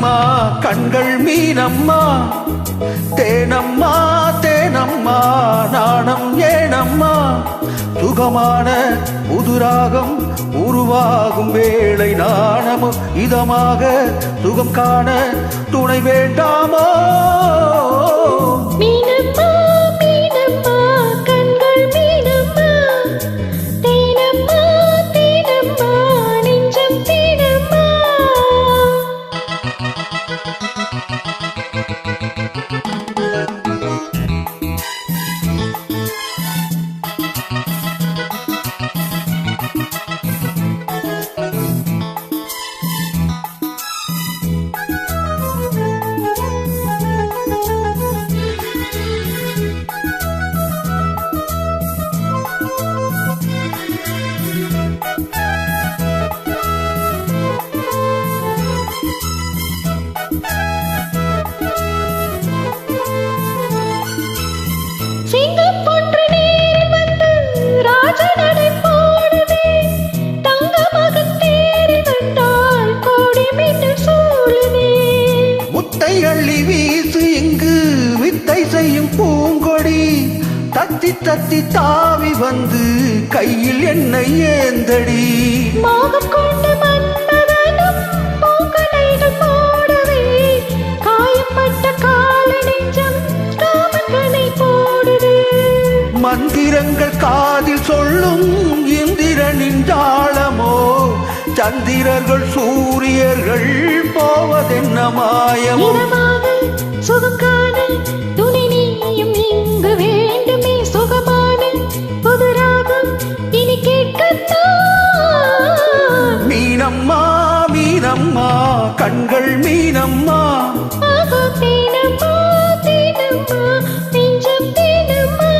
மீனம்மா கண்கள் மீனம்மா தேனம்மா தேனம்மா நாணம் ஏனம்மா சுகமான புதுராகம் உருவாகும் வேளை நாணமும் இதமாக சுகம் காண துணை வேண்டாமோ மீனம்மா மீனம்மா கண்கள் மீனம்மா தேனம்மா தேனம்மா நெஞ்சம் தேனம்மா அள்ளி வீசு இங்கு வித்தை செய்யும் பூங்கொடி தத்தி தத்தி தாவி வந்து கையில் என்னை ஏந்தடி மோகம் கொண்டு மன்மதனும் பூக்களைகள் போடவே காயப்பட்ட கால நெஞ்சம் காமங்களை போடுது மந்திரங்கள் காதில் சொல்லும் இந்திரனின் ஜாலமோ சந்திரர்கள் சூரியர்கள் போவதென்ன மாயம் சுகம் காண துணை நீயும் இங்கு வேண்டுமே சுகமான புதுராகம் இனி கேட்கத்தான் மீனம்மா மீனம்மா கண்கள் மீனம்மா தேனம்மா தேனம்மா நெஞ்சம் தேனம்மா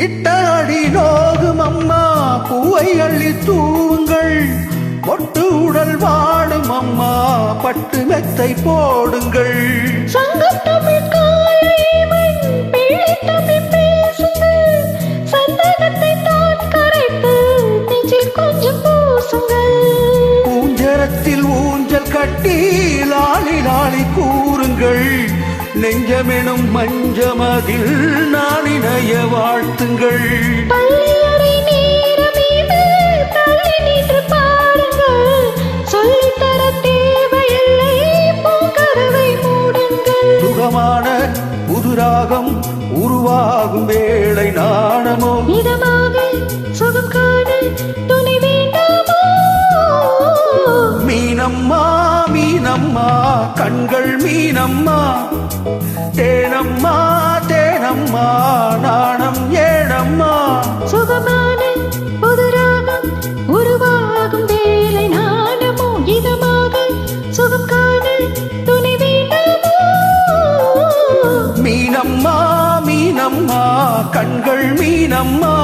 இட்ட அடி நோகும் அம்மா பூவை அள்ளி தூவுங்கள் பொட்டு உடல் வாடும் அம்மா பட்டு மெத்தை போடுங்கள் பூஞ்சரத்தில் ஊஞ்சல் கட்டி லாலி லாலி கூறுங்கள் நெஞ்சமெனும் மஞ்சமதில் நான் இணைய வாழ்த்துங்கள் பள்ளியறை நேரமீது தள்ளி நின்று பாருங்கள் சொல்லித்தர தேவையில்லை பூங்கதவை மூடுங்கள் சுகமான புதுராகம் உருவாகும் வேளை நாணமோ இதமாக சுகம் காண துணை வேண்டாமோ மீனம்மா மீனம்மா கண்கள் மீனம்மா தேனம்மா தேனம்மா நாணம் ஏனம்மா சுகமான புதுராகம் உருவாகும் வேளை நாணமோ இதமாக சுகம் காண துணை வேண்டாமோ மீனம்மா மீனம்மா கண்கள் மீனம்மா